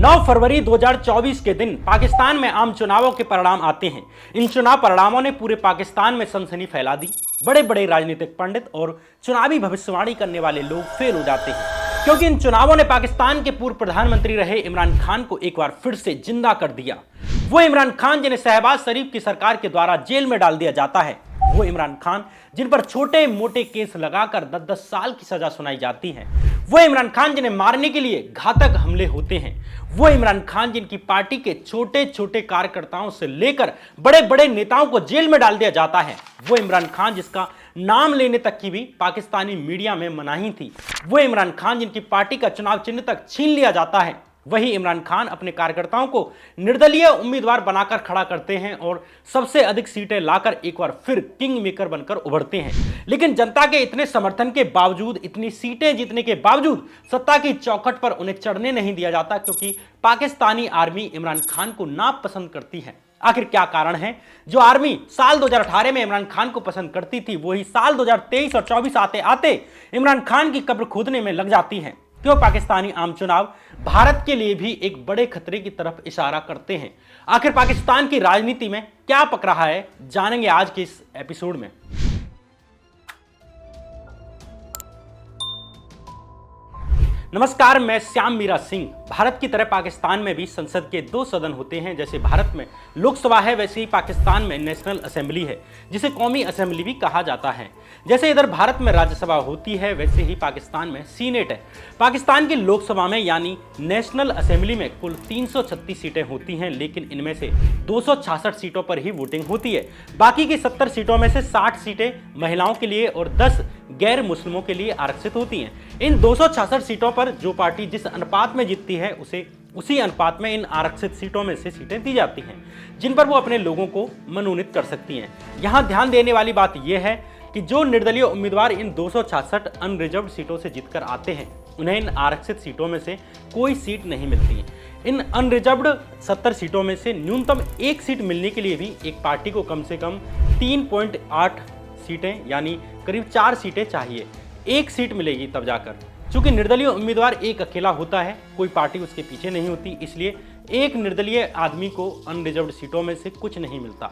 9 फरवरी 2024 के दिन पाकिस्तान में आम चुनावों के परिणाम आते हैं। इन चुनाव परिणामों ने पूरे पाकिस्तान में सनसनी फैला दी। बड़े बड़े राजनीतिक पंडित और चुनावी भविष्यवाणी करने वाले लोग फेल हो जाते हैं, क्योंकि इन चुनावों ने पाकिस्तान के पूर्व प्रधानमंत्री रहे इमरान खान को एक बार फिर से जिंदा कर दिया। वो इमरान खान जिन्हें शहबाज शरीफ की सरकार के द्वारा जेल में डाल दिया जाता है, वो इमरान खान जिन पर छोटे मोटे केस लगाकर 10-10 साल की सजा सुनाई जाती है, वो इमरान खान जिन्हें मारने के लिए घातक हमले होते हैं, वो इमरान खान जिनकी पार्टी के छोटे छोटे कार्यकर्ताओं से लेकर बड़े बड़े नेताओं को जेल में डाल दिया जाता है, वो इमरान खान जिसका नाम लेने तक की भी पाकिस्तानी मीडिया में मनाही थी, वो इमरान खान जिनकी पार्टी का चुनाव चिन्ह तक छीन लिया जाता है, वही इमरान खान अपने कार्यकर्ताओं को निर्दलीय उम्मीदवार बनाकर खड़ा करते हैं और सबसे अधिक सीटें लाकर एक बार फिर किंग मेकर बनकर उभरते हैं। लेकिन जनता के इतने समर्थन के बावजूद, इतनी सीटें जीतने के बावजूद सत्ता की चौखट पर उन्हें चढ़ने नहीं दिया जाता, क्योंकि पाकिस्तानी आर्मी इमरान खान को नापसंद करती है। आखिर क्या कारण है? जो आर्मी साल 2018 में इमरान खान को पसंद करती थी, वही साल 2023 और 24 आते आते इमरान खान की कब्र खोदने में लग जाती है। क्यों पाकिस्तानी आम चुनाव भारत के लिए भी एक बड़े खतरे की तरफ इशारा करते हैं? आखिर पाकिस्तान की राजनीति में क्या पक रहा है, जानेंगे आज के इस एपिसोड में। नमस्कार, मैं श्याम मीरा सिंह। भारत की तरह पाकिस्तान में भी संसद के 2 सदन होते हैं। जैसे भारत में लोकसभा है, वैसे ही पाकिस्तान में नेशनल असेंबली है, जिसे कौमी असेंबली भी कहा जाता है। जैसे इधर भारत में राज्यसभा होती है, वैसे ही पाकिस्तान में सीनेट है। पाकिस्तान की लोकसभा में यानी नेशनल असेंबली में कुल 336 सीटें होती हैं, लेकिन इनमें से 266 सीटों पर ही वोटिंग होती है। बाकी की 70 सीटों में से 60 सीटें महिलाओं के लिए और 10 गैर मुस्लिमों के लिए आरक्षित होती हैं। इन 266 सीटों पर जो पार्टी जिस अनुपात में जीतती है, उसे उसी अनुपात में इन आरक्षित सीटों में से सीटें दी जाती हैं, जिन पर वो अपने लोगों को मनोनीत कर सकती हैं। यहाँ ध्यान देने वाली बात यह है कि जो निर्दलीय उम्मीदवार इन 266 अनरिजर्व्ड सीटों से जीतकर आते हैं, उन्हें इन आरक्षित सीटों में से कोई सीट नहीं मिलती है। इन अनरिजर्व्ड 70 सीटों में से न्यूनतम एक सीट मिलने के लिए भी एक पार्टी को कम से कम 3.8 सीटें यानी करीब 4 सीटें चाहिए। एक सीट मिलेगी तब जाकर। चूंकि निर्दलीय उम्मीदवार एक अकेला होता है, कोई पार्टी उसके पीछे नहीं होती, इसलिए एक निर्दलीय आदमी को अनरिजर्व्ड सीटों में से कुछ नहीं मिलता।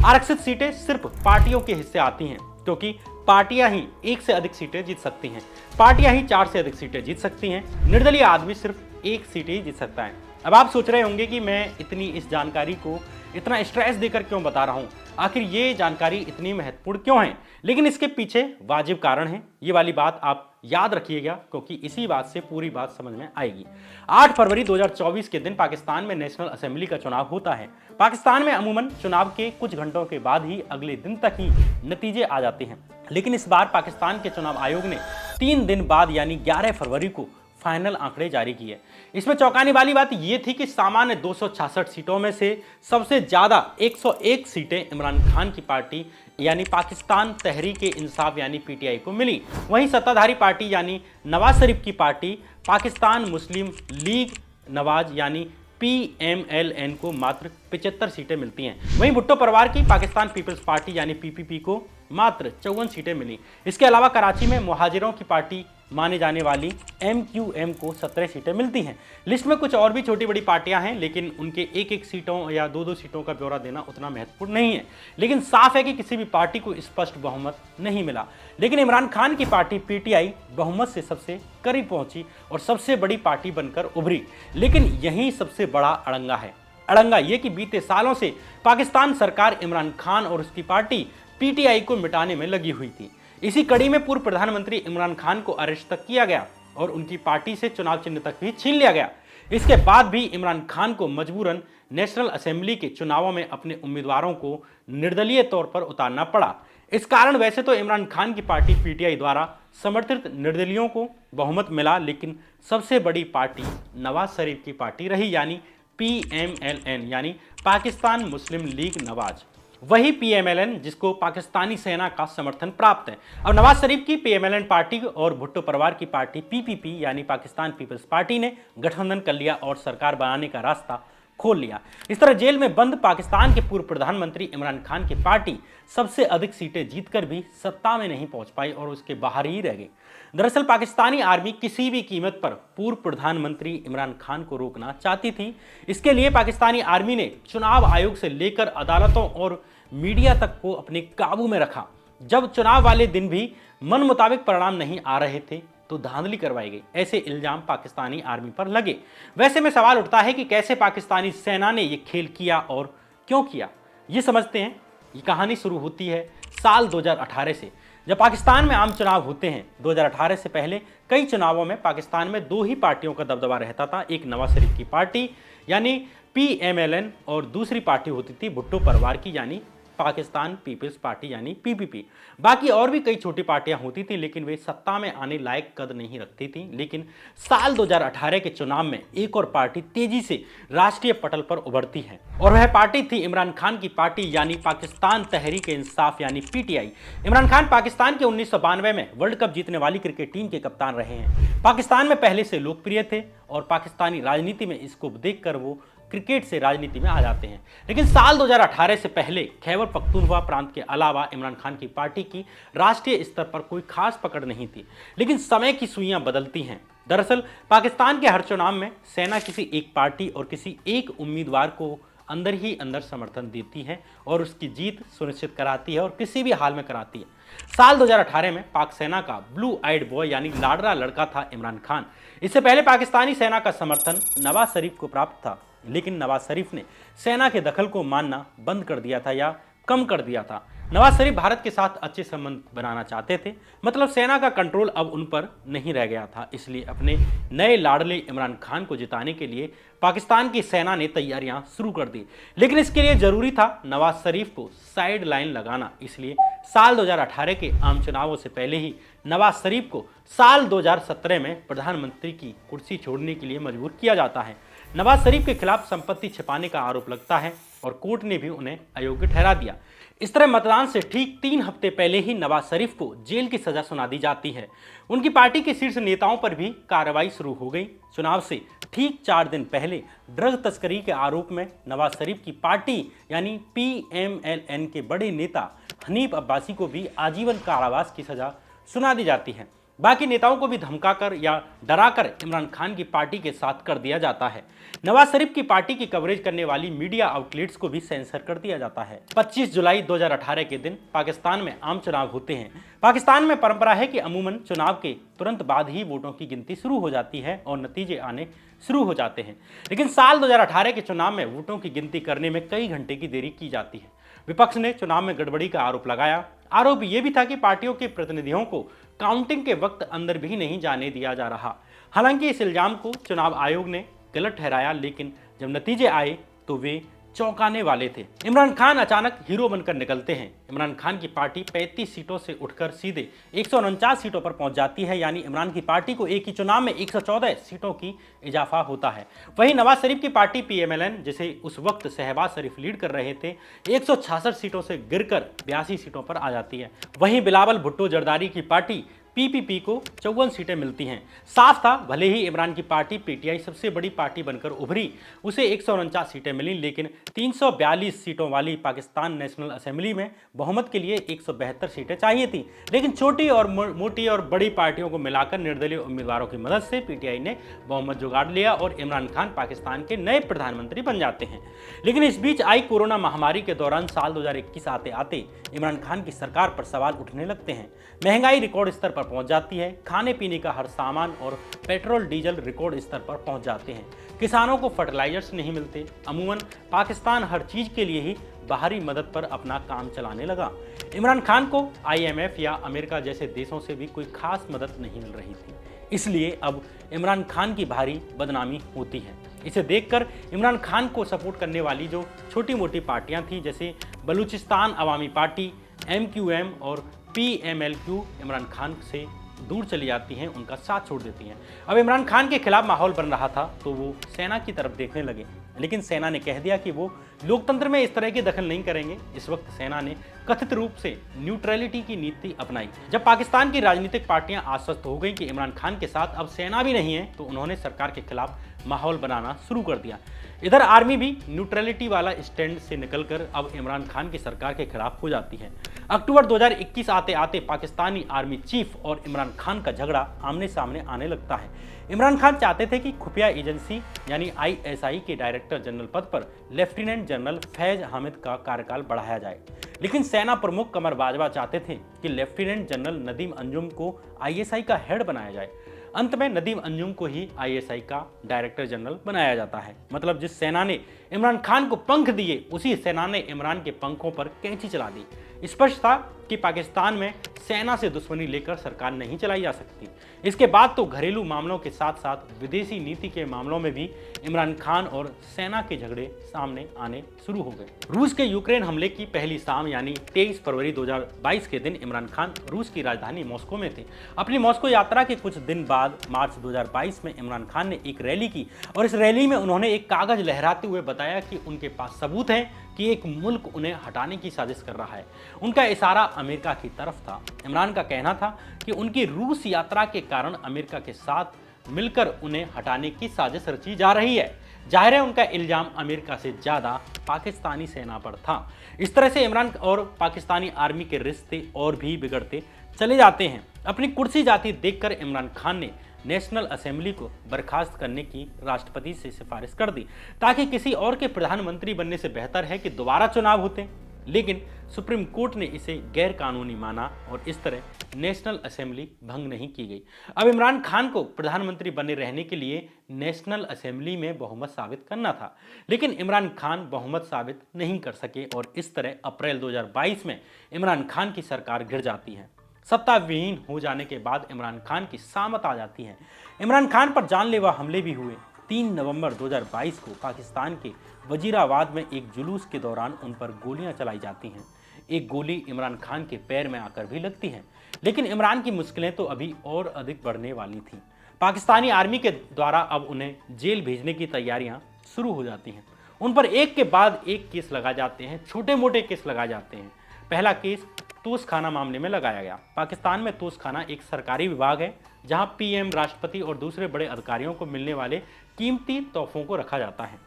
आरक्षित सीटें सिर्फ पार्टियों के हिस्से आती हैं, क्योंकि पार्टियां ही एक से अधिक सीटें जीत सकती हैं। पार्टियां ही 4 से अधिक सीटें जीत सकती हैं। निर्दलीय आदमी सिर्फ एक सीट ही जीत सकता है। अब आप सोच रहे होंगे कि मैं इतनी इस जानकारी को इतना स्ट्रेस देकर क्यों बता रहा हूं, आखिर ये जानकारी इतनी महत्वपूर्ण क्यों है? लेकिन इसके पीछे वाजिब कारण है। ये वाली बात आप याद रखिएगा, क्योंकि इसी बात से पूरी बात समझ में आएगी। 8 फरवरी 2024 के दिन पाकिस्तान में नेशनल असेंबली का चुनाव होता है। पाकिस्तान में अमूमन चुनाव के कुछ घंटों के बाद ही अगले दिन तक ही नतीजे आ जाते हैं, लेकिन इस बार पाकिस्तान के चुनाव आयोग ने 3 दिन बाद यानी 11 फरवरी को फाइनल आंकड़े जारी किए। इसमें चौंकाने वाली बात यह थी कि सामान्य 266 सीटों में से सबसे ज्यादा 101 सीटें इमरान खान की पार्टी यानी पाकिस्तान तहरीक इंसाफ यानी पीटीआई को मिली। वहीं सत्ताधारी पार्टी यानी नवाज शरीफ की पार्टी पाकिस्तान मुस्लिम लीग नवाज यानी PMLN को मात्र 75 सीटें मिलती हैं। वहीं भुट्टो परिवार की पाकिस्तान पीपल्स पार्टी यानी PPP को मात्र 54 सीटें मिली। इसके अलावा कराची में मुहाजिरों की पार्टी माने जाने वाली MQM को 17 सीटें मिलती हैं। लिस्ट में कुछ और भी छोटी बड़ी पार्टियां हैं, लेकिन उनके एक सीटों या 2 सीटों का ब्यौरा देना उतना महत्वपूर्ण नहीं है। लेकिन साफ है कि किसी भी पार्टी को स्पष्ट बहुमत नहीं मिला। लेकिन इमरान खान की पार्टी PTI बहुमत से सबसे करीब पहुंची और सबसे बड़ी पार्टी बनकर उभरी। लेकिन यही सबसे बड़ा अड़ंगा है। अड़ंगा ये कि बीते सालों से पाकिस्तान सरकार इमरान खान और उसकी पार्टी PTI को मिटाने में लगी हुई थी। इसी कड़ी में पूर्व प्रधानमंत्री इमरान खान को अरेस्ट तक किया गया और उनकी पार्टी से चुनाव चिन्ह तक भी छीन लिया गया। इसके बाद भी इमरान खान को मजबूरन नेशनल असेंबली के चुनावों में अपने उम्मीदवारों को निर्दलीय तौर पर उतारना पड़ा। इस कारण वैसे तो इमरान खान की पार्टी PTI द्वारा समर्थित निर्दलीयों को बहुमत मिला, लेकिन सबसे बड़ी पार्टी नवाज शरीफ की पार्टी रही यानी PMLN यानी पाकिस्तान मुस्लिम लीग नवाज। वही PMLN जिसको पाकिस्तानी सेना का समर्थन प्राप्त है। अब नवाज शरीफ की PMLN पार्टी और भुट्टो परिवार की पार्टी PPP यानी पाकिस्तान पीपल्स पार्टी ने गठबंधन कर लिया और सरकार बनाने का रास्ता खोल लिया। इस तरह जेल में बंद पाकिस्तान के पूर्व प्रधानमंत्री इमरान खान की पार्टी सबसे अधिक सीटें जीतकर भी सत्ता में नहीं पहुंच पाई और उसके बाहर ही रह गई। दरअसल पाकिस्तानी आर्मी किसी भी कीमत पर पूर्व प्रधानमंत्री इमरान खान को रोकना चाहती थी। इसके लिए पाकिस्तानी आर्मी ने चुनाव आयोग से लेकर अदालतों और मीडिया तक को अपने काबू में रखा। जब चुनाव वाले दिन भी मन मुताबिक परिणाम नहीं आ रहे थे तो धांधली करवाई गई, ऐसे इल्जाम पाकिस्तानी आर्मी पर लगे। वैसे में सवाल उठता है कि कैसे पाकिस्तानी सेना ने यह खेल किया और क्यों किया। ये समझते हैं। ये कहानी शुरू होती है साल 2018 से, जब पाकिस्तान में आम चुनाव होते हैं। 2018 से पहले कई चुनावों में पाकिस्तान में दो ही पार्टियों का दबदबा रहता था। एक नवाज शरीफ की पार्टी यानी PMLN और दूसरी पार्टी होती थी भुट्टो परिवार की यानी पाकिस्तान पीपल्स पार्टी यानी PPP। बाकी और भी कई छोटी पार्टियां होती थी, लेकिन वे सत्ता में आने लायक कद नहीं रखती थी। लेकिन साल 2018 के चुनाव में एक और पार्टी तेजी से राष्ट्रीय पटल पर उभरती है और वह पार्टी थी इमरान खान की पार्टी यानी पाकिस्तान तहरीक-ए-इंसाफ यानी PTI। इमरान खान पाकिस्तान के 1992 में वर्ल्ड कप जीतने वाली क्रिकेट टीम के कप्तान रहे हैं। पाकिस्तान में पहले से लोकप्रिय थे और पाकिस्तानी राजनीति में इसको देखकर वो क्रिकेट से राजनीति में आ जाते हैं। लेकिन साल 2018 से पहले खैबर पख्तूनख्वा प्रांत के अलावा इमरान खान की पार्टी की राष्ट्रीय स्तर पर कोई खास पकड़ नहीं थी। लेकिन समय की सुइयां बदलती हैं। दरअसल पाकिस्तान के हर चुनाव में सेना किसी एक पार्टी और किसी एक उम्मीदवार को अंदर ही अंदर समर्थन देती है और उसकी जीत सुनिश्चित कराती है और किसी भी हाल में कराती है। साल 2018 में पाक सेना का ब्लू आइड बॉय यानी लाडला लड़का था इमरान खान। इससे पहले पाकिस्तानी सेना का समर्थन नवाज शरीफ को प्राप्त था, लेकिन नवाज शरीफ ने सेना के दखल को मानना बंद कर दिया था या कम कर दिया था। नवाज शरीफ भारत के साथ अच्छे संबंध बनाना चाहते थे, मतलब सेना का कंट्रोल अब उन पर नहीं रह गया था। इसलिए अपने नए लाडले इमरान खान को जिताने के लिए पाकिस्तान की सेना ने तैयारियां शुरू कर दी। लेकिन इसके लिए जरूरी था नवाज शरीफ को साइड लाइन लगाना। इसलिए साल 2018 के आम चुनावों से पहले ही नवाज शरीफ को साल 2017 में प्रधानमंत्री की कुर्सी छोड़ने के लिए मजबूर किया जाता है। नवाज शरीफ के खिलाफ संपत्ति छिपाने का आरोप लगता है और कोर्ट ने भी उन्हें अयोग्य ठहरा दिया। इस तरह मतदान से ठीक 3 हफ्ते पहले ही नवाज शरीफ को जेल की सजा सुना दी जाती है। उनकी पार्टी के शीर्ष नेताओं पर भी कार्रवाई शुरू हो गई। चुनाव से ठीक 4 दिन पहले ड्रग तस्करी के आरोप में नवाज शरीफ की पार्टी यानी PMLN के बड़े नेता हनीफ अब्बासी को भी आजीवन कारावास की सजा सुना दी जाती है। बाकी नेताओं को भी धमकाकर या डराकर इमरान खान की पार्टी के साथ कर दिया जाता है। नवाज शरीफ की पार्टी की कवरेज करने वाली मीडिया आउटलेट्स को भी सेंसर कर दिया जाता है। 25 जुलाई 2018 के दिन पाकिस्तान में आम चुनाव होते हैं। पाकिस्तान में परंपरा है कि अमूमन चुनाव के तुरंत बाद ही वोटों की गिनती शुरू हो जाती है और नतीजे आने शुरू हो जाते हैं। लेकिन साल 2018 के चुनाव में वोटों की गिनती करने में कई घंटे की देरी की जाती है। विपक्ष ने चुनाव में गड़बड़ी का आरोप लगाया। आरोप यह भी था कि पार्टियों के प्रतिनिधियों को काउंटिंग के वक्त अंदर भी नहीं जाने दिया जा रहा। हालांकि इस इल्जाम को चुनाव आयोग ने गलत ठहराया, लेकिन जब नतीजे आए तो वे चौंकाने वाले थे। इमरान खान अचानक हीरो बनकर निकलते हैं। इमरान खान की पार्टी 35 सीटों से उठकर सीधे 149 सीटों पर पहुंच जाती है, यानी इमरान की पार्टी को एक ही चुनाव में 114 सीटों की इजाफा होता है। वहीं नवाज शरीफ की पार्टी PMLN, जिसे उस वक्त शहबाज शरीफ लीड कर रहे थे, 166 सीटों से गिरकर 82 सीटों पर आ जाती है। वहीं बिलावल भुट्टो जरदारी की पार्टी PPP को 54 सीटें मिलती हैं। साफ था, भले ही इमरान की पार्टी PTI सबसे बड़ी पार्टी बनकर उभरी, उसे 149 सीटें मिली, लेकिन 342 सीटों वाली पाकिस्तान नेशनल असेंबली में बहुमत के लिए 172 सीटें चाहिए थी। लेकिन छोटी और मोटी और बड़ी पार्टियों को मिलाकर निर्दलीय उम्मीदवारों की मदद से PTI ने बहुमत जुगाड़ लिया और इमरान खान पाकिस्तान के नए प्रधानमंत्री बन जाते हैं। लेकिन इस बीच आई कोरोना महामारी के दौरान साल 2021 आते आते इमरान खान की सरकार पर सवाल उठने लगते हैं। महंगाई रिकॉर्ड स्तर पर पहुंच जाती है। खाने पीने का हर सामान और पेट्रोल डीजल रिकॉर्ड स्तर पर पहुंच जाते हैं। किसानों को फर्टिलाइजर्स नहीं मिलते। अमूमन पाकिस्तान हर चीज के लिए ही बाहरी मदद पर अपना काम चलाने लगा। इमरान खान को IMF या अमेरिका जैसे देशों से भी कोई खास मदद नहीं मिल रही थी। इसलिए अब इमरान खान की भारी बदनामी होती है। इसे देखकर इमरान खान को सपोर्ट करने वाली जो छोटी मोटी पार्टियां थी, जैसे बलूचिस्तान अवामी पार्टी, MQM और PMLQ, इमरान खान से दूर चली जाती हैं, उनका साथ छोड़ देती हैं। अब इमरान खान के खिलाफ माहौल बन रहा था तो वो सेना की तरफ देखने लगे, लेकिन सेना ने कह दिया कि वो लोकतंत्र में इस तरह की दखल नहीं करेंगे। इस वक्त सेना ने कथित रूप से न्यूट्रलिटी की नीति अपनाई। जब पाकिस्तान की राजनीतिक पार्टियां आश्वस्त हो गई कि इमरान खान के साथ अब सेना भी नहीं है, तो उन्होंने सरकार के खिलाफ माहौल बनाना शुरू कर दिया। इधर आर्मी भी न्यूट्रलिटी वाला स्टैंड से निकलकर अब इमरान खान की सरकार के खिलाफ हो जाती है। अक्टूबर 2021 आते आते पाकिस्तानी आर्मी चीफ और इमरान खान का झगड़ा आमने सामने आने लगता है। इमरान खान चाहते थे कि खुफिया एजेंसी यानी ISI के डायरेक्टर जनरल पद पर लेफ्टिनेंट जनरल फैज हामिद का कार्यकाल बढ़ाया जाए, लेकिन सेना प्रमुख कमर बाजवा चाहते थे कि लेफ्टिनेंट जनरल नदीम अंजुम को ISI का हेड बनाया जाए। अंत में नदीम अंजुम को ही ISI का डायरेक्टर जनरल बनाया जाता है। मतलब जिस सेना ने इमरान खान को पंख दिए, उसी सेना ने इमरान के पंखों पर कैंची चला दी। स्पष्ट था कि पाकिस्तान में सेना से दुश्मनी लेकर सरकार नहीं चलाई जा सकती। इसके बाद तो घरेलू मामलों के साथ साथ विदेशी नीति के मामलों में भी इमरान खान और सेना के झगड़े सामने आने शुरू हो गए। रूस के यूक्रेन हमले की पहली शाम यानी 23 फरवरी 2022 के दिन इमरान खान रूस की राजधानी मॉस्को में थे। अपनी मॉस्को यात्रा के कुछ दिन बाद मार्च 2022 में इमरान खान ने एक रैली की और इस रैली में उन्होंने एक कागज लहराते हुए बताया कि उनके पास सबूत है कि एक मुल्क उन्हें हटाने की साजिश कर रहा है। उनका इशारा अमेरिका की तरफ था। इमरान का कहना था कि उनकी रूस यात्रा के कारण अमेरिका के साथ मिलकर उन्हें हटाने की साजिश रची जा रही है। जाहिर है उनका इल्जाम अमेरिका से ज्यादा पाकिस्तानी सेना पर था। इस तरह से इमरान और पाकिस्तानी आर्मी के रिश्ते और भी बिगड़ते चले जाते हैं। अपनी कुर्सी जाती देखकर इमरान खान ने नेशनल असेंबली को बर्खास्त करने की राष्ट्रपति से सिफारिश कर दी, ताकि किसी और के प्रधानमंत्री बनने से बेहतर है कि दोबारा चुनाव होते। लेकिन सुप्रीम कोर्ट ने इसे गैर कानूनी माना और इस तरह नेशनल असेंबली भंग नहीं की गई। अब इमरान खान को प्रधानमंत्री बने रहने के लिए नेशनल असेंबली में बहुमत साबित करना था, लेकिन इमरान खान बहुमत साबित नहीं कर सके और इस तरह अप्रैल 2022 में इमरान खान की सरकार गिर जाती है। सत्ता विहीन हो जाने के बाद इमरान खान की सामत आ जाती है। इमरान खान पर जानलेवा हमले भी हुए। 3 नवंबर 2022 को पाकिस्तान के वजीराबाद में एक जुलूस के दौरान उन पर गोलियां चलाई जाती हैं। एक गोली इमरान खान के पैर में आकर भी लगती है, लेकिन इमरान की मुश्किलें तो अभी और अधिक बढ़ने वाली थीं। पाकिस्तानी आर्मी के द्वारा अब उन्हें जेल भेजने की तैयारियां शुरू हो जाती हैं। उन पर एक के बाद एक केस लगाए जाते हैं, छोटे मोटे केस लगाए जाते हैं। पहला केस तोशखाना मामले में लगाया गया। पाकिस्तान में तोशखाना एक सरकारी विभाग है जहां PM, राष्ट्रपति और दूसरे बड़े अधिकारियों को मिलने वाले कीमती तोहफों को रखा जाता है।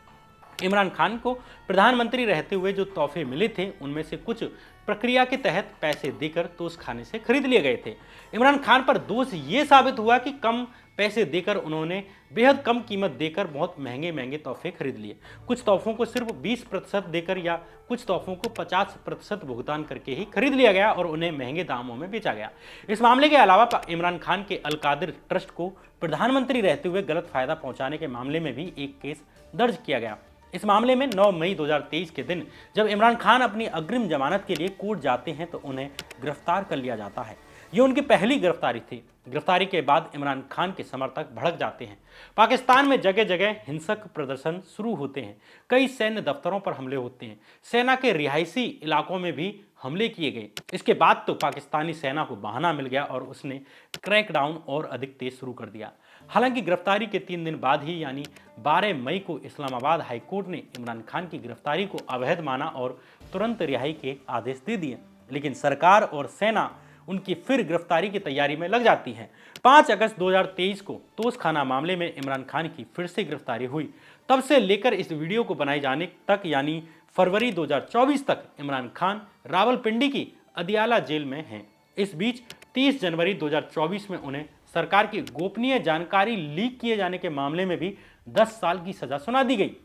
इमरान खान को प्रधानमंत्री रहते हुए जो तोहफे मिले थे उनमें से कुछ प्रक्रिया के तहत पैसे देकर तोशखाने से खरीद लिए गए थे। इमरान खान पर दोष ये साबित हुआ कि कम पैसे देकर उन्होंने बेहद कम कीमत देकर बहुत महंगे महंगे तोहफे खरीद लिए। कुछ तोहफों को सिर्फ 20% देकर या कुछ तोहफों को 50% भुगतान करके ही खरीद लिया गया और उन्हें महंगे दामों में बेचा गया। इस मामले के अलावा इमरान खान के अल-कादिर ट्रस्ट को प्रधानमंत्री रहते हुए गलत फायदा पहुंचाने के मामले में भी एक केस दर्ज किया गया। इस मामले में 9 मई 2023 के दिन जब इमरान खान अपनी अग्रिम जमानत के लिए कोर्ट जाते हैं तो उन्हें गिरफ्तार कर लिया जाता है। ये उनकी पहली गिरफ्तारी थी। गिरफ्तारी के बाद इमरान खान के समर्थक भड़क जाते हैं। पाकिस्तान में जगह जगह हिंसक प्रदर्शन शुरू होते हैं। कई सैन्य दफ्तरों पर हमले होते हैं। सेना के रिहायशी इलाकों में भी हमले किए गए। इसके बाद तो पाकिस्तानी सेना को बहाना मिल गया और उसने क्रैकडाउन और अधिक तेज शुरू कर दिया। हालांकि गिरफ्तारी के 3 दिन बाद ही यानी 12 मई को इस्लामाबाद हाईकोर्ट ने इमरान खान की गिरफ्तारी को अवैध माना और तुरंत रिहाई के आदेश दे दिए। लेकिन सरकार और सेना उनकी फिर गिरफ्तारी की तैयारी में लग जाती है। 5 अगस्त 2023 को तोशखाना मामले में इमरान खान की फिर से गिरफ्तारी हुई। तब से लेकर इस वीडियो को बनाए जाने तक यानी फरवरी 2024 तक इमरान खान रावलपिंडी की अदियाला जेल में हैं। इस बीच 30 जनवरी 2024 में उन्हें सरकार की गोपनीय जानकारी लीक किए जाने के मामले में भी 10 साल की सजा सुना दी गई।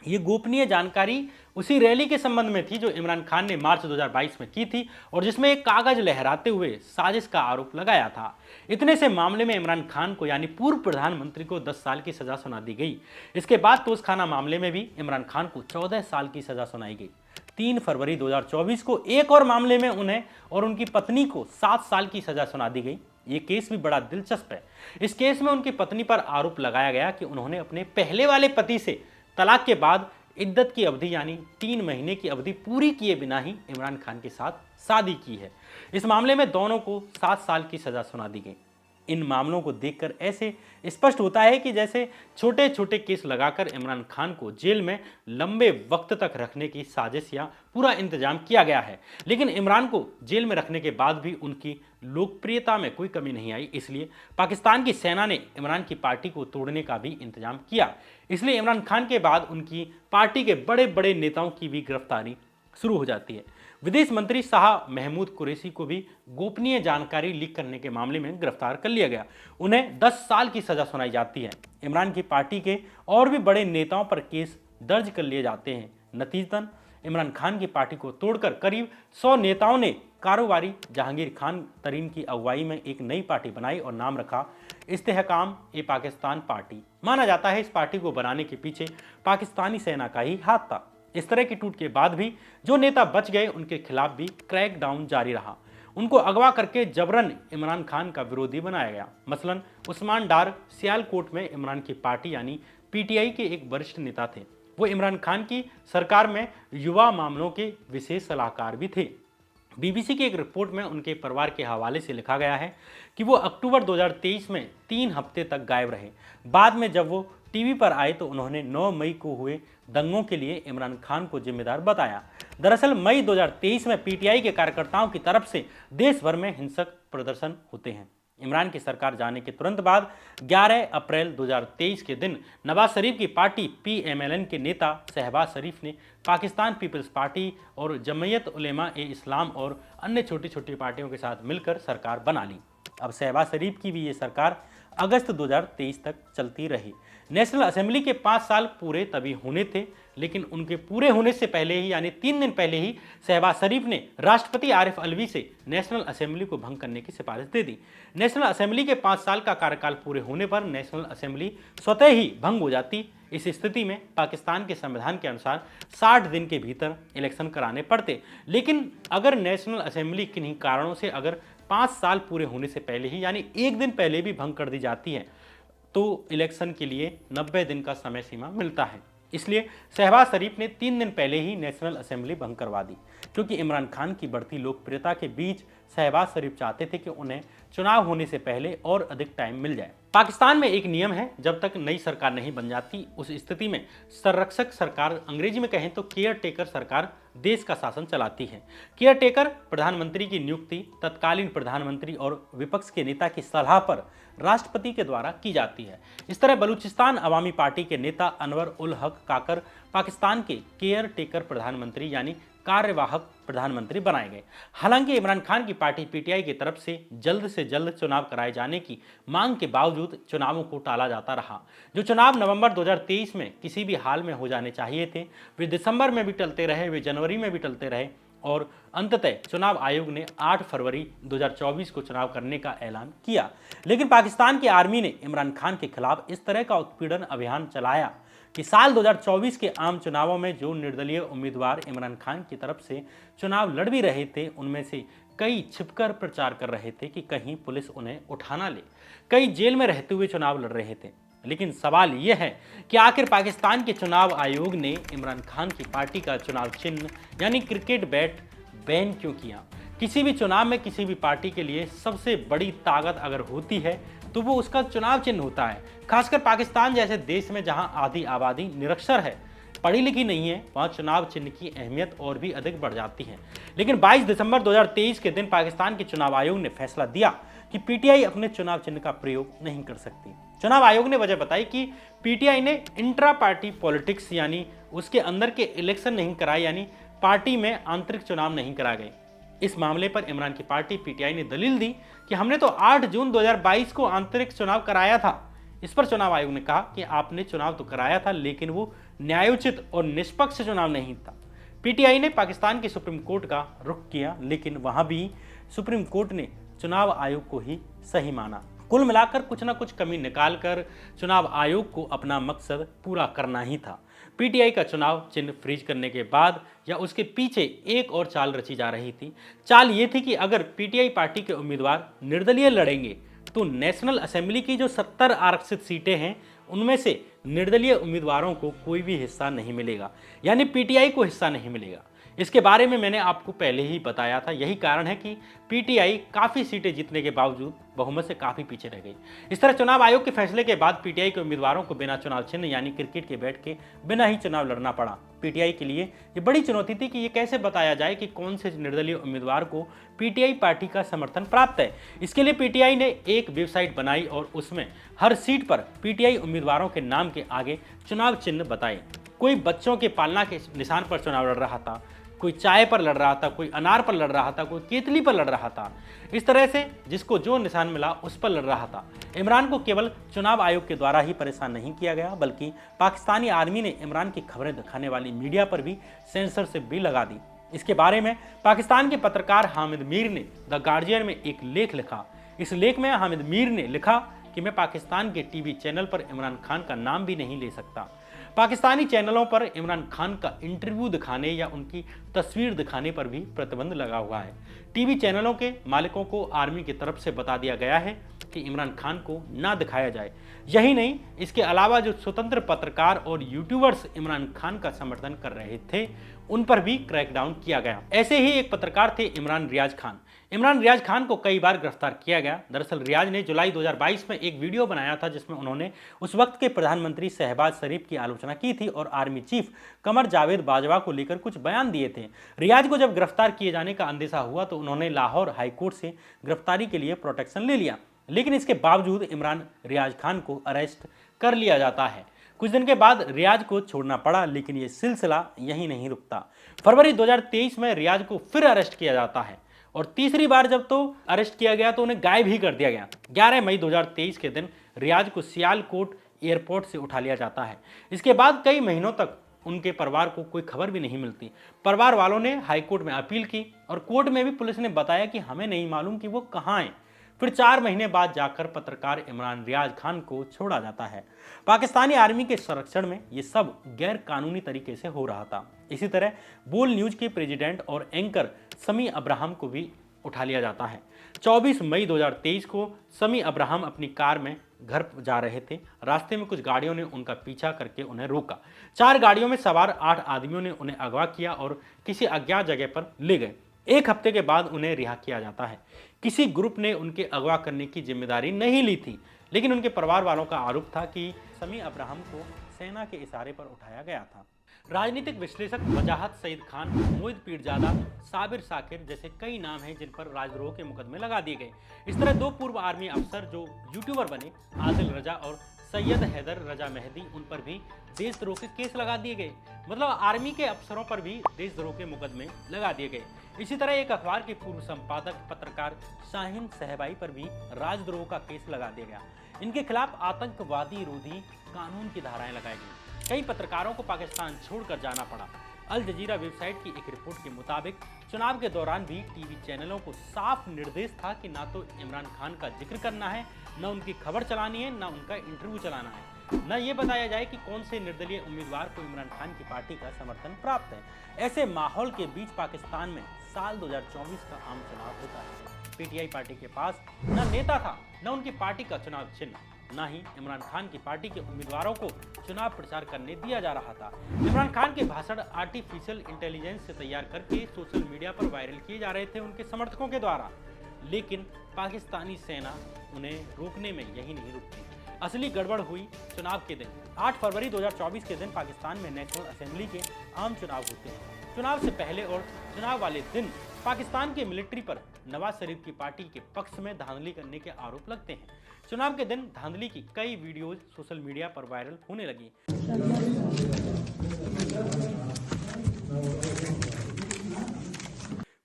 ये गोपनीय जानकारी उसी रैली के संबंध में थी जो इमरान खान ने मार्च 2022 में की थी और जिसमें एक कागज लहराते हुए साजिश का आरोप लगाया था। इतने से मामले में इमरान खान को यानी पूर्व प्रधानमंत्री को 10 साल की सजा सुना दी गई। इसके बाद तोशखाना मामले में भी इमरान खान को 14 साल की सजा सुनाई गई। 3 फरवरी 2024 को एक और मामले में उन्हें और उनकी पत्नी को 7 साल की सजा सुना दी गई। ये केस भी बड़ा दिलचस्प है। इस केस में उनकी पत्नी पर आरोप लगाया गया कि उन्होंने अपने पहले वाले पति से तलाक के बाद इद्दत की अवधि यानी 3 महीने की अवधि पूरी किए बिना ही इमरान खान के साथ शादी की है। इस मामले में दोनों को 7 साल की सजा सुना दी गई। इन मामलों को देखकर ऐसे स्पष्ट होता है कि जैसे छोटे छोटे केस लगाकर इमरान खान को जेल में लंबे वक्त तक रखने की साजिश या पूरा इंतजाम किया गया है। लेकिन इमरान को जेल में रखने के बाद भी उनकी लोकप्रियता में कोई कमी नहीं आई, इसलिए पाकिस्तान की सेना ने इमरान की पार्टी को तोड़ने का भी इंतजाम किया। इसलिए इमरान खान के बाद उनकी पार्टी के बड़े बड़े नेताओं की भी गिरफ्तारी शुरू हो जाती है। विदेश मंत्री शाह महमूद कुरैशी को भी गोपनीय जानकारी लीक करने के मामले में गिरफ्तार कर लिया गया। उन्हें 10 साल की सजा सुनाई जाती है। इमरान की पार्टी के और भी बड़े नेताओं पर केस दर्ज कर लिए जाते हैं। नतीजतन इमरान खान की पार्टी को तोड़कर करीब 100 नेताओं ने कारोबारी जहांगीर खान तरीन की अगुवाई में एक नई पार्टी बनाई और नाम रखा इस्तेहकाम-ए-पाकिस्तान पार्टी। माना जाता है इस पार्टी को बनाने के पीछे पाकिस्तानी सेना का ही हाथ था। इस तरह की टूट के बाद भी जो नेता बच गए उनके खिलाफ भी क्रैकडाउन जारी रहा। उनको अगवा करके जबरन इमरान खान का विरोधी बनाया गया। मसलन उस्मान डार सियालकोट में इमरान की पार्टी यानी पीटीआई के एक वरिष्ठ नेता थे। वो इमरान खान की सरकार में युवा मामलों के विशेष सलाहकार भी थे। बीबीसी की एक रिपोर्ट में उनके परिवार के हवाले से लिखा गया है कि वो अक्टूबर 2023 में 3 हफ्ते तक गायब रहे। बाद में जब वो टीवी पर आए तो उन्होंने 9 मई को हुए दंगों के लिए इमरान खान को जिम्मेदार बताया। दरअसल मई 2023 में पीटीआई के कार्यकर्ताओं की तरफ से देश भर में हिंसक प्रदर्शन होते हैं। इमरान की सरकार जाने के तुरंत बाद 11 अप्रैल 2023 के दिन नवाज शरीफ की पार्टी पीएमएलएन के नेता शहबाज शरीफ ने पाकिस्तान पीपल्स पार्टी और जमयत उलेमा-ए-इस्लाम और अन्य छोटी छोटी पार्टियों के साथ मिलकर सरकार बना ली। अब शहबाज शरीफ की भी ये सरकार अगस्त 2023 तक चलती रही। नेशनल असेंबली के 5 साल पूरे तभी होने थे, लेकिन उनके पूरे होने से पहले ही यानी 3 दिन पहले ही शहबाज शरीफ ने राष्ट्रपति आरिफ अलवी से नेशनल असेंबली को भंग करने की सिफारिश दे दी। नेशनल असेंबली के 5 साल का कार्यकाल पूरे होने पर नेशनल असेंबली स्वतः ही भंग हो जाती। इस स्थिति में पाकिस्तान के संविधान के अनुसार 60 दिन के भीतर इलेक्शन कराने पड़ते। लेकिन अगर नेशनल असेंबली किन्हीं कारणों से अगर 5 साल पूरे होने से पहले ही यानी 1 दिन पहले भी भंग कर दी जाती है तो इलेक्शन के लिए 90 दिन का समय सीमा मिलता है। इसलिए शहबाज शरीफ ने 3 दिन पहले ही नेशनल असेंबली भंग करवा दी, क्योंकि इमरान खान की बढ़ती लोकप्रियता के बीच शहबाज शरीफ चाहते थे कि उन्हें चुनाव होने से पहले और अधिक टाइम मिल जाए। पाकिस्तान में एक नियम है, जब तक नई सरकार नहीं बन जाती उस स्थिति में संरक्षक सरकार, अंग्रेजी में कहें तो केयर टेकर सरकार देश का शासन चलाती है। केयर टेकर प्रधानमंत्री की नियुक्ति तत्कालीन प्रधानमंत्री और विपक्ष के नेता की सलाह पर राष्ट्रपति के द्वारा की जाती है। इस तरह बलूचिस्तान अवामी पार्टी के नेता अनवर उल हक काकर पाकिस्तान के केयर टेकर प्रधानमंत्री यानी कार्यवाहक प्रधानमंत्री बनाए गए। हालांकि इमरान खान की पार्टी पीटीआई की तरफ से जल्द चुनाव कराए जाने की मांग के बावजूद चुनावों को टाला जाता रहा। जो चुनाव नवंबर 2023 में किसी भी हाल में हो जाने चाहिए थे, वे दिसंबर में भी टलते रहे, वे जनवरी में भी टलते रहे और अंततः चुनाव आयोग ने 8 फरवरी 2024 को चुनाव करने का ऐलान किया। लेकिन पाकिस्तान की आर्मी ने इमरान खान के खिलाफ इस तरह का उत्पीड़न अभियान चलाया कि साल 2024 के आम चुनावों में जो निर्दलीय उम्मीदवार इमरान खान की तरफ से चुनाव लड़ भी रहे थे, उनमें से कई छिपकर प्रचार कर रहे थे कि कहीं पुलिस उन्हें उठा ना ले। कई जेल में रहते हुए चुनाव लड़ रहे थे। लेकिन सवाल यह है कि आखिर पाकिस्तान के चुनाव आयोग ने इमरान खान की पार्टी का चुनाव चिन्ह यानी क्रिकेट बैट बैन क्यों किया? किसी भी चुनाव में किसी भी पार्टी के लिए सबसे बड़ी ताकत अगर होती है तो वो उसका चुनाव चिन्ह होता है। खासकर पाकिस्तान जैसे देश में जहां आधी आबादी निरक्षर है, पढ़ी लिखी नहीं है, वहां चुनाव चिन्ह की अहमियत और भी अधिक बढ़ जाती है। लेकिन 22 दिसंबर 2023 के दिन पाकिस्तान के चुनाव आयोग ने फैसला दिया कि पीटीआई अपने चुनाव चिन्ह का प्रयोग नहीं कर सकती। चुनाव आयोग ने वजह बताई कि पीटीआई ने इंट्रा पार्टी पॉलिटिक्स यानी उसके अंदर के इलेक्शन नहीं कराए, यानी पार्टी में आंतरिक चुनाव नहीं कराए गए। इस मामले पर इमरान की पार्टी पीटीआई ने दलील दी कि हमने तो 8 जून 2022 को आंतरिक चुनाव कराया था। इस पर चुनाव आयोग ने कहा कि आपने चुनाव तो कराया था, लेकिन वो न्यायोचित और निष्पक्ष चुनाव नहीं था। पीटीआई ने पाकिस्तान की सुप्रीम कोर्ट का रुख किया, लेकिन वहां भी सुप्रीम कोर्ट ने चुनाव आयोग को ही सही माना। कुल मिलाकर कुछ ना कुछ कमी निकालकर चुनाव आयोग को अपना मकसद पूरा करना ही था। पीटीआई का चुनाव चिन्ह फ्रीज करने के बाद या उसके पीछे एक और चाल रची जा रही थी। चाल ये थी कि अगर पीटीआई पार्टी के उम्मीदवार निर्दलीय लड़ेंगे तो नेशनल असेंबली की जो 70 आरक्षित सीटें हैं उनमें से निर्दलीय उम्मीदवारों को कोई भी हिस्सा नहीं मिलेगा, यानी पीटीआई को हिस्सा नहीं मिलेगा। इसके बारे में मैंने आपको पहले ही बताया था। यही कारण है कि पीटीआई काफ़ी सीटें जीतने के बावजूद बहुमत से काफ़ी पीछे रह गई। इस तरह चुनाव आयोग के फैसले के बाद पीटीआई के उम्मीदवारों को बिना चुनाव चिन्ह यानी क्रिकेट के बैट के बिना ही चुनाव लड़ना पड़ा। पीटीआई के लिए ये बड़ी चुनौती थी कि ये कैसे बताया जाए कि कौन से निर्दलीय उम्मीदवार को पीटीआई पार्टी का समर्थन प्राप्त है। इसके लिए पीटीआई ने एक वेबसाइट बनाई और उसमें हर सीट पर पीटीआई उम्मीदवारों के नाम के आगे चुनाव चिन्ह बताए। कोई बच्चों के पालना के निशान पर चुनाव लड़ रहा था, कोई चाय पर लड़ रहा था, कोई अनार पर लड़ रहा था, कोई केतली पर लड़ रहा था। इस तरह से जिसको जो निशान मिला उस पर लड़ रहा था। इमरान को केवल चुनाव आयोग के द्वारा ही परेशान नहीं किया गया, बल्कि पाकिस्तानी आर्मी ने इमरान की खबरें दिखाने वाली मीडिया पर भी सेंसरशिप भी लगा दी। इसके बारे में पाकिस्तान के पत्रकार हामिद मीर ने द गार्जियन में एक लेख लिखा। इस लेख में हामिद मीर ने लिखा कि मैं पाकिस्तान के टीवी चैनल पर इमरान खान का नाम भी नहीं ले सकता। पाकिस्तानी चैनलों पर इमरान खान का इंटरव्यू दिखाने या उनकी तस्वीर दिखाने पर भी प्रतिबंध लगा हुआ है। टीवी चैनलों के मालिकों को आर्मी की तरफ से बता दिया गया है कि इमरान खान को ना दिखाया जाए। यही नहीं, इसके अलावा जो स्वतंत्र पत्रकार और यूट्यूबर्स इमरान खान का समर्थन कर रहे थे उन पर भी क्रैकडाउन किया गया। ऐसे ही एक पत्रकार थे इमरान रियाज खान। इमरान रियाज खान को कई बार गिरफ्तार किया गया। दरअसल रियाज ने जुलाई 2022 में एक वीडियो बनाया था जिसमें उन्होंने उस वक्त के प्रधानमंत्री शहबाज शरीफ की आलोचना की थी और आर्मी चीफ कमर जावेद बाजवा को लेकर कुछ बयान दिए थे। रियाज को जब गिरफ्तार किए जाने का अंदेशा हुआ तो उन्होंने लाहौर हाईकोर्ट से गिरफ्तारी के लिए प्रोटेक्शन ले लिया, लेकिन इसके बावजूद इमरान रियाज खान को अरेस्ट कर लिया जाता है। कुछ दिन के बाद रियाज को छोड़ना पड़ा, लेकिन ये सिलसिला यहीं नहीं रुकता। फरवरी 2023 में रियाज को फिर अरेस्ट किया जाता है और तीसरी बार जब तो अरेस्ट किया गया तो उन्हें गायब ही कर दिया गया। 11 मई 2023 के दिन रियाज को सियालकोट एयरपोर्ट से उठा लिया जाता है। इसके बाद कई महीनों तक उनके परिवार को कोई खबर भी नहीं मिलती। परिवार वालों ने हाईकोर्ट में अपील की और कोर्ट में भी पुलिस ने बताया कि हमें नहीं मालूम कि वो कहाँ हैं। फिर 4 महीने बाद जाकर पत्रकार इमरान रियाज खान को छोड़ा जाता है। पाकिस्तानी आर्मी के संरक्षण में ये सब गैर कानूनी तरीके से हो रहा था। इसी तरह बोल न्यूज के प्रेसिडेंट और एंकर समी अब्राहम को भी उठा लिया जाता है। 24 मई 2023 को समी अब्राहम अपनी कार में घर जा रहे थे। रास्ते में कुछ गाड़ियों ने उनका पीछा करके उन्हें रोका। 4 गाड़ियों में सवार 8 आदमियों ने उन्हें अगवा किया और किसी अज्ञात जगह पर ले गए। 1 हफ्ते के बाद उन्हें रिहा किया जाता है। किसी ग्रुप ने उनके अगवा करने की जिम्मेदारी नहीं ली थी, लेकिन उनके परिवार वालों का आरोप था कि समी अब्राहम को सेना के इशारे पर उठाया गया था। राजनीतिक विश्लेषक वजाहत सईद खान, मोहित पीरजादा, साबिर साकिर जैसे कई नाम हैं जिन पर राजद्रोह के मुकदमे लगा दिए गए। इस तरह 2 पूर्व आर्मी अफसर जो यूट्यूबर बने, आदिल रजा और सैयद हैदर रजा मेहदी, उन पर भी देशद्रोह के केस लगा दिए गए। मतलब आर्मी के अफसरों पर भी देशद्रोह के मुकदमे लगा दिए गए। इसी तरह एक अखबार के पूर्व संपादक पत्रकार शाहीन सहबाई पर भी राजद्रोह का केस लगा दिया गया। इनके खिलाफ आतंकवादी रोधी कानून की धाराएं लगाई गई। कई पत्रकारों को पाकिस्तान छोड़कर जाना पड़ा। अल जजीरा वेबसाइट की एक रिपोर्ट के मुताबिक चुनाव के दौरान भी टीवी चैनलों को साफ निर्देश था कि ना तो इमरान खान का जिक्र करना है, न उनकी खबर चलानी है, न उनका इंटरव्यू चलाना है, न ये बताया जाए कि कौन से निर्दलीय उम्मीदवार को इमरान खान की पार्टी का समर्थन प्राप्त है। ऐसे माहौल के बीच पाकिस्तान में साल 2024 का आम चुनाव होता है। पीटीआई पार्टी के पास न नेता था, न उनकी पार्टी का चुनाव चिन्ह, न ही इमरान खान की पार्टी के उम्मीदवारों को चुनाव प्रचार करने दिया जा रहा था। इमरान खान के भाषण आर्टिफिशियल इंटेलिजेंस से तैयार करके सोशल मीडिया पर वायरल किए जा रहे थे उनके समर्थकों के द्वारा, लेकिन पाकिस्तानी सेना उन्हें रोकने में यही नहीं रुकती। असली गड़बड़ हुई चुनाव के दिन। 8 फरवरी 2024 के दिन पाकिस्तान में नेशनल असेंबली के आम चुनाव होते हैं। चुनाव से पहले और चुनाव वाले दिन पाकिस्तान के मिलिट्री पर नवाज शरीफ की पार्टी के पक्ष में धांधली करने के आरोप लगते हैं। चुनाव के दिन धांधली की कई वीडियोज सोशल मीडिया पर वायरल होने लगी।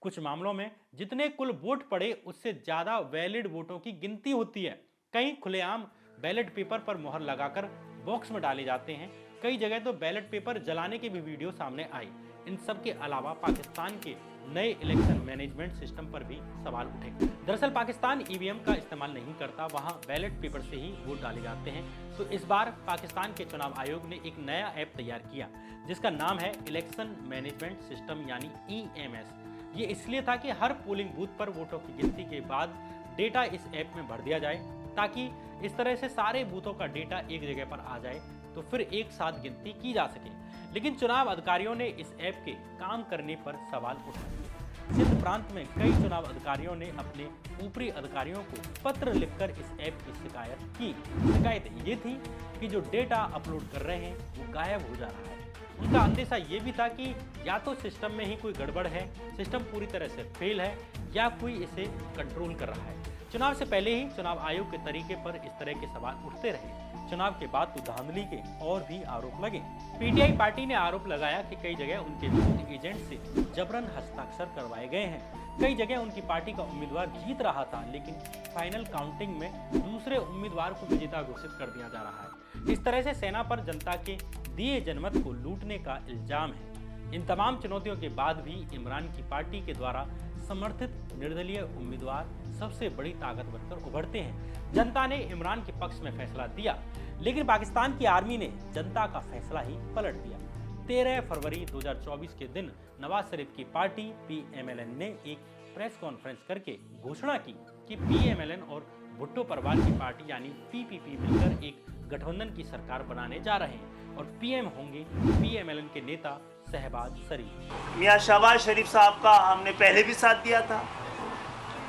कुछ मामलों में जितने कुल वोट पड़े उससे ज्यादा वैलिड वोटों की गिनती होती है। कहीं खुलेआम बैलेट पेपर पर मुहर लगाकर बॉक्स में डाले जाते हैं। कई जगह तो बैलेट पेपर जलाने की भी वीडियो सामने आई। इन सब के अलावा पाकिस्तान के नए इलेक्शन मैनेजमेंट सिस्टम पर भी सवाल उठे। दरअसल पाकिस्तान ईवीएम का इस्तेमाल नहीं करता, वहां बैलेट पेपर से ही वोट डाले जाते हैं। तो इस बार पाकिस्तान के चुनाव आयोग ने एक नया ऐप तैयार किया जिसका नाम है इलेक्शन मैनेजमेंट सिस्टम यानी EMS। ये इसलिए था कि हर पोलिंग बूथ पर वोटों की गिनती के बाद डेटा इस ऐप में भर दिया जाए, ताकि इस तरह से सारे बूथों का डेटा एक जगह पर आ जाए तो फिर एक साथ गिनती की जा सके। लेकिन चुनाव अधिकारियों ने इस ऐप के काम करने पर सवाल उठा दिए। सिंध प्रांत में कई चुनाव अधिकारियों ने अपने ऊपरी अधिकारियों को पत्र लिखकर इस ऐप की शिकायत की। शिकायत ये थी कि जो डेटा अपलोड कर रहे हैं वो गायब हो जा रहा है। उनका अंदेशा ये भी था कि या तो सिस्टम में ही कोई गड़बड़ है, सिस्टम पूरी तरह से फेल है, या कोई इसे कंट्रोल कर रहा है। चुनाव से पहले ही चुनाव आयोग के तरीके पर इस तरह के सवाल उठते रहे। चुनाव के बाद तो धांधली के और भी आरोप लगे। पीटीआई पार्टी ने आरोप लगाया कि कई जगह उनके बूथ एजेंट से जबरन हस्ताक्षर करवाए गए हैं। कई जगह उनकी पार्टी का उम्मीदवार जीत रहा था, लेकिन फाइनल काउंटिंग में दूसरे उम्मीदवार को विजेता घोषित कर दिया जा रहा है। इस तरह से सेना पर जनता के दिए जनमत को लूटने का इल्जाम है। इन तमाम चुनौतियों के बाद भी इमरान की पार्टी के द्वारा समर्थित निर्दलीय उम्मीदवार सबसे बड़ी ताकत बनकर उभरते हैं। जनता ने इमरान के पक्ष में फैसला दिया, लेकिन पाकिस्तान की आर्मी ने जनता का फैसला ही पलट दिया। 13 फरवरी 2024 के दिन नवाज शरीफ की पार्टी PMLN ने एक प्रेस कॉन्फ्रेंस करके घोषणा की कि PMLN और भुट्टो परिवार की पार्टी यानी PPP मिलकर एक गठबंधन की सरकार बनाने जा रहे हैं और PM होंगे PMLN के नेता शहबाज शरीफ। मियां शहबाज शरीफ साहब का हमने पहले भी साथ दिया था,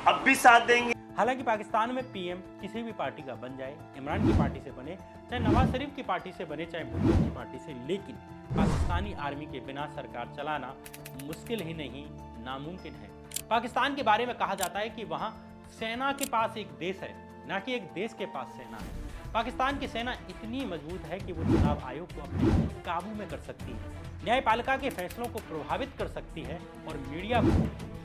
अब भी साथ देंगे। हालांकि पाकिस्तान में PM किसी भी पार्टी का बन जाए, इमरान की पार्टी से बने, चाहे नवाज शरीफ की पार्टी से बने, चाहे भुट्टो की पार्टी से, लेकिन पाकिस्तानी आर्मी के बिना सरकार चलाना मुश्किल ही नहीं नामुमकिन है। पाकिस्तान के बारे में कहा जाता है कि वहाँ सेना के पास एक देश है, न कि एक देश के पास सेना है। पाकिस्तान की सेना इतनी मजबूत है कि वो चुनाव आयोग को अपने काबू में कर सकती है, न्यायपालिका के फैसलों को प्रभावित कर सकती है और मीडिया को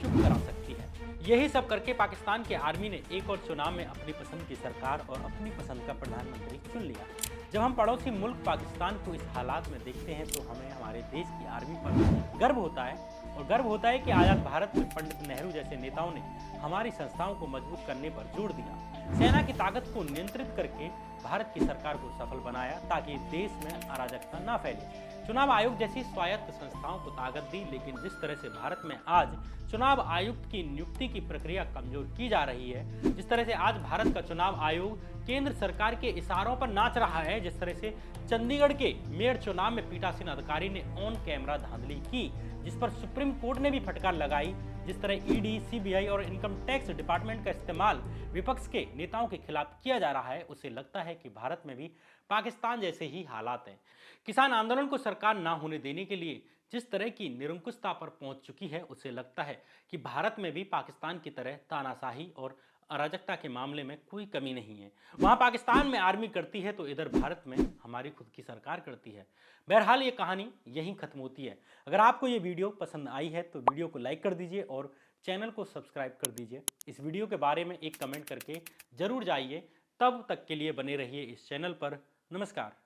चुप करा सकती है। यही सब करके पाकिस्तान के आर्मी ने एक और चुनाव में अपनी पसंद की सरकार और अपनी पसंद का प्रधानमंत्री चुन लिया। जब हम पड़ोसी मुल्क पाकिस्तान को इस हालात में देखते हैं तो हमें हमारे देश की आर्मी पर गर्व होता है, और गर्व होता है कि आजाद भारत में पंडित नेहरू जैसे नेताओं ने हमारी संस्थाओं को मजबूत करने पर जोर दिया, सेना की ताकत को नियंत्रित करके भारत की सरकार को सफल बनाया ताकि देश में अराजकता न फैले। चुनाव आयोग जैसी स्वायत्त संस्थाओं को ताकत दी, लेकिन जिस तरह से भारत में आज चुनाव आयुक्त की नियुक्ति की प्रक्रिया कमजोर की जा रही है, जिस तरह से आज भारत का चुनाव आयोग केंद्र सरकार के इशारों पर नाच रहा है, जिस तरह से चंडीगढ़ के मेयर चुनाव में पीठासीन अधिकारी ने ऑन कैमरा धांधली की, जिस पर सुप्रीम कोर्ट ने भी फटकार लगाई, जिस तरह ED, CBI और इनकम टैक्स डिपार्टमेंट का इस्तेमाल विपक्ष के नेताओं के खिलाफ किया जा रहा है, उससे लगता है कि भारत में भी पाकिस्तान जैसे ही हालात हैं। किसान आंदोलन को सरकार ना होने देने के लिए जिस तरह की निरंकुशता पर पहुंच चुकी है, उससे लगता है कि भारत में भी पाकिस्तान की तरह तानाशाही और अराजकता के मामले में कोई कमी नहीं है। वहां पाकिस्तान में आर्मी करती है तो इधर भारत में हमारी खुद की सरकार करती है। बहरहाल ये कहानी यहीं खत्म होती है। अगर आपको ये वीडियो पसंद आई है तो वीडियो को लाइक कर दीजिए और चैनल को सब्सक्राइब कर दीजिए। इस वीडियो के बारे में एक कमेंट करके जरूर जाइए। तब तक के लिए बने रहिए इस चैनल पर। नमस्कार।